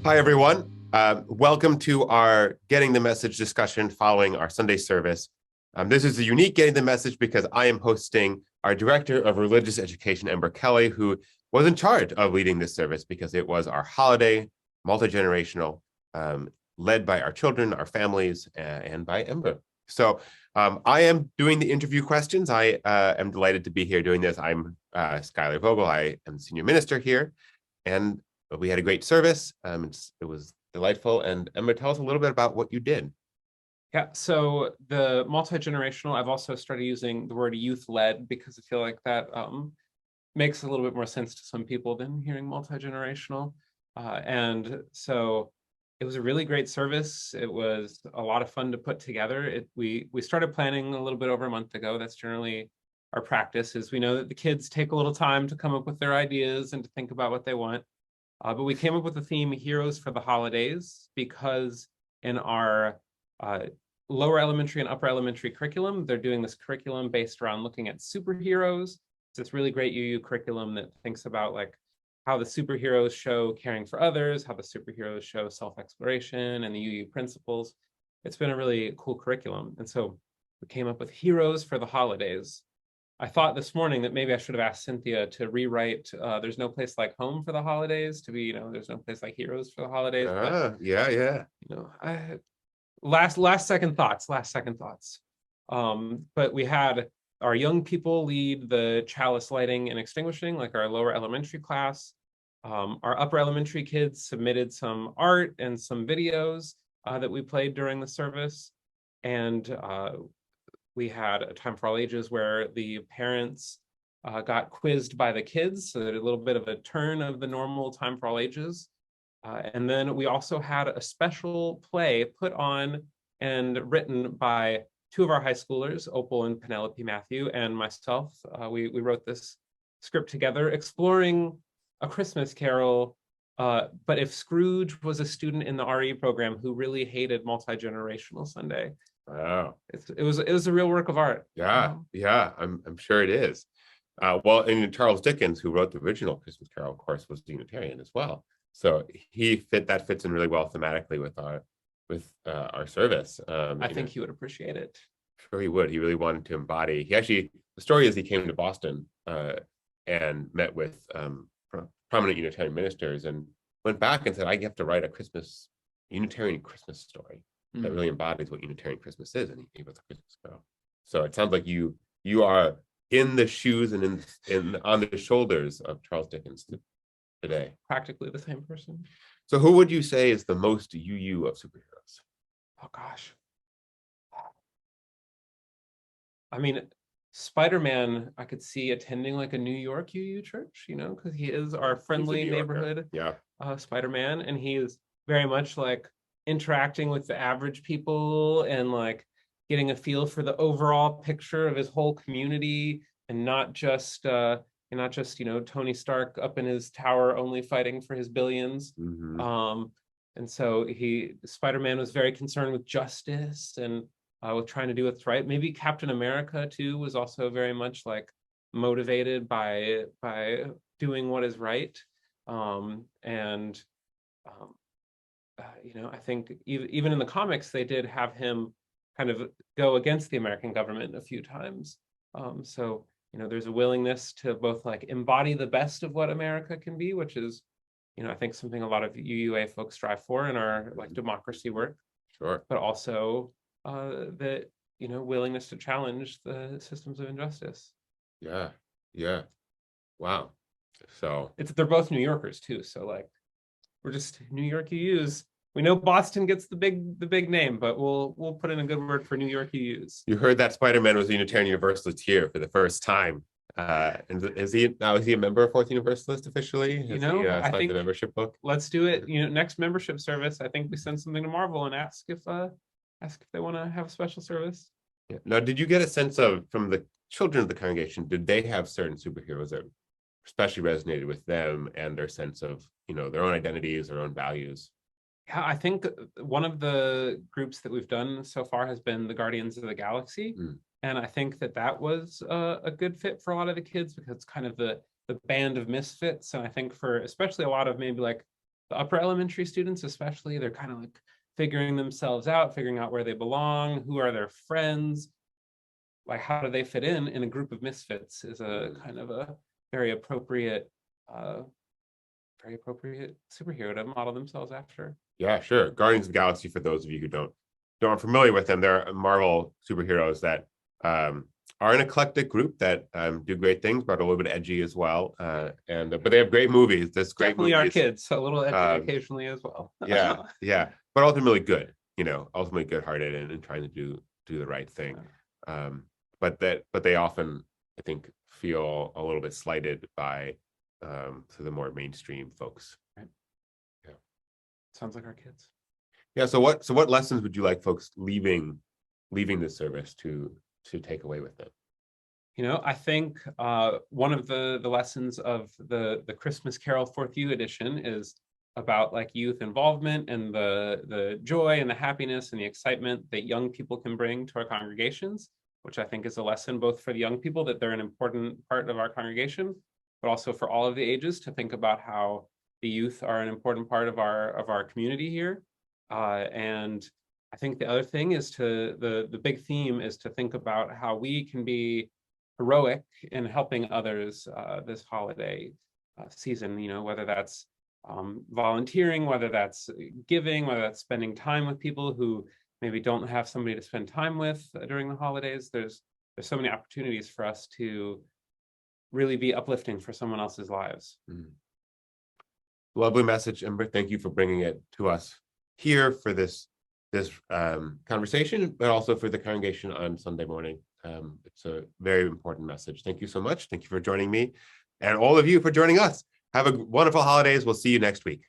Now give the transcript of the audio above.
Hi, everyone. Welcome to our Getting the Message discussion following our Sunday service. This is a unique Getting the Message because I am hosting our Director of Religious Education, Ember Kelly, who was in charge of leading this service because it was our holiday, multi-generational, led by our children, our families, and by Ember. So I am doing the interview questions. I am delighted to be here doing this. I'm Skylar Vogel. I am the senior minister here, and we had a great service. It was delightful. And Emma, tell us a little bit about what you did. Yeah, so the multi-generational, I've also started using the word youth-led because I feel like that makes a little bit more sense to some people than hearing multi-generational. And so it was a really great service. It was a lot of fun to put together. We started planning a little bit over a month ago. That's generally our practice, is we know that the kids take a little time to come up with their ideas and to think about what they want. But we came up with the theme Heroes for the Holidays because in our lower elementary and upper elementary curriculum, they're doing this curriculum based around looking at superheroes. It's this really great UU curriculum that thinks about like how the superheroes show caring for others, how the superheroes show self-exploration and the UU principles. It's been a really cool curriculum. And so we came up with Heroes for the Holidays. I thought this morning that maybe I should have asked Cynthia to rewrite There's No Place Like Home for the Holidays to be, There's No Place Like Heroes for the Holidays. Yeah. Last second thoughts. But we had our young people lead the chalice lighting and extinguishing, like our lower elementary class. Our upper elementary kids submitted some art and some videos that we played during the service. And we had a Time for All Ages where the parents got quizzed by the kids, so that a little bit of a turn of the normal Time for All Ages. And then we also had a special play put on and written by two of our high schoolers, Opal and Penelope Matthew, and myself. We wrote this script together, exploring A Christmas Carol, but if Scrooge was a student in the RE program who really hated multi-generational Sunday. Wow. It was a real work of art. Yeah, I'm sure it is. Well, and Charles Dickens, who wrote the original Christmas Carol, of course, was Unitarian as well. So that fits in really well thematically with our service. I think he would appreciate it. Sure, he would. He really wanted to embody. The story is he came to Boston and met with prominent Unitarian ministers and went back and said, I have to write a Unitarian Christmas story that really embodies what Unitarian Christmas is, and he gave us a Christmas Carol. So it sounds like you are in the shoes and on the shoulders of Charles Dickens today. Practically the same person. So who would you say is the most UU of superheroes? Oh gosh. I mean, Spider-Man, I could see attending like a New York UU church, because he is our friendly neighborhood Spider-Man, and he is very much like interacting with the average people and like getting a feel for the overall picture of his whole community, and not just Tony Stark up in his tower only fighting for his billions. And so Spider-Man was very concerned with justice and with trying to do what's right. Maybe Captain America too was also very much like motivated by doing what is right. I think even in the comics, they did have him kind of go against the American government a few times. So there's a willingness to both like embody the best of what America can be, which is, I think something a lot of UUA folks strive for in our like democracy work. Sure. But also the willingness to challenge the systems of injustice. Yeah. Wow. So they're both New Yorkers too. So like we're just New York UUs. We know Boston gets the big name, but we'll put in a good word for New York UUs. You heard that Spider-Man was a Unitarian Universalist here for the first time. And is he a member of Fourth Universalist officially? I think the membership book. Let's do it. Next membership service, I think we send something to Marvel and ask if they want to have a special service. Yeah. Now, did you get a sense from the children of the congregation, did they have certain superheroes that especially resonated with them and their sense of their own identities, their own values? Yeah, I think one of the groups that we've done so far has been the Guardians of the Galaxy. And I think that was a good fit for a lot of the kids because it's kind of the band of misfits. And I think for especially a lot of maybe like the upper elementary students, especially, they're kind of like figuring themselves out, figuring out where they belong, who are their friends, like how do they fit in a group of misfits is a kind of a very appropriate superhero to model themselves after. Yeah, sure. Guardians of the Galaxy, for those of you who aren't familiar with them, they're Marvel superheroes that are an eclectic group that do great things, but are a little bit edgy as well. But they have great movies. There's great Definitely movies. our kids, so a little edgy occasionally as well. yeah, but ultimately good. Ultimately good-hearted and trying to do the right thing. But they often, I think, feel a little bit slighted by to the more mainstream folks. Right. Yeah. Sounds like our kids. Yeah. So what lessons would you like folks leaving the service to take away with them? I think one of the lessons of the Christmas Carol Fourth U edition is about like youth involvement and the joy and the happiness and the excitement that young people can bring to our congregations, which I think is a lesson both for the young people that they're an important part of our congregation, but also for all of the ages to think about how the youth are an important part of our community here. And I think the other thing is the big theme is to think about how we can be heroic in helping others this holiday season, whether that's volunteering, whether that's giving, whether that's spending time with people who maybe don't have somebody to spend time with during the holidays. There's so many opportunities for us to really be uplifting for someone else's lives. Lovely message, Ember. Thank you for bringing it to us here for this conversation, but also for the congregation on Sunday morning. It's a very important message. Thank you so much. Thank you for joining me and all of you for joining us. Have a wonderful holidays. We'll see you next week.